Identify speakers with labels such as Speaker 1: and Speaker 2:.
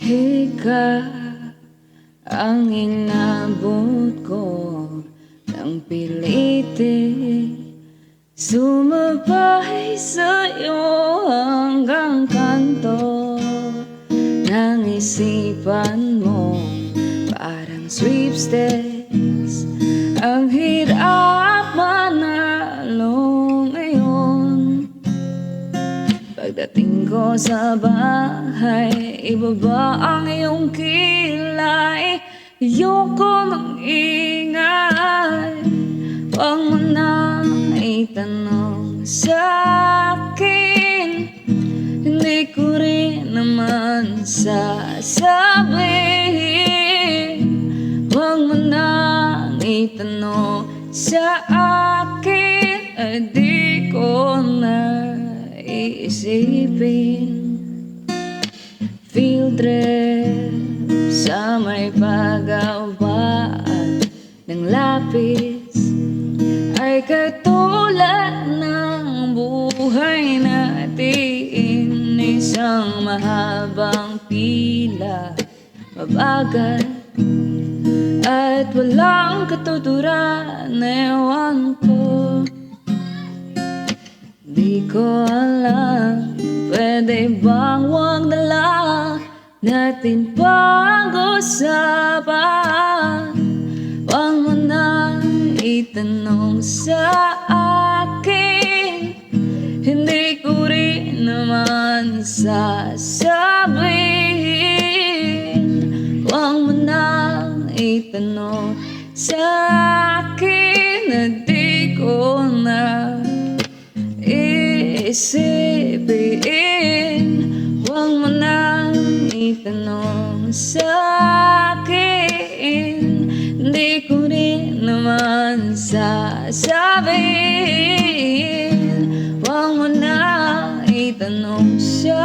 Speaker 1: Ikaw ang inabot ko ng pilitin, sumabay sa'yo hanggang kanto ng isipan mo. Parang sweepstakes, ang hirap manalo ngayon. Pagdating ko sa bahay, ibaba ang iyong kilay. Ayoko ng ingay, huwag mo nang itanong sa'kin. Hindi ko rin naman sasabihin. Huwag mo nang itanong sa akin, ay di ko na iisipin. Field trip sa may pagawaan ng lapis ay katulad ng buhay natin. Isang mahabang pila, mabagal at walang katuturan. Ewan ko, di ko alam, pwede bang wag na lang natin pag-usapan? Huwag mo nang itanong sa akin, hindi ko rin naman sasabihin. Huwag mo nang itanong sa akin, na di ko na iisipin. Huwag mo nang itanong sa akin, hindi ko rin naman sasabihin. Huwag mo nang itanong sa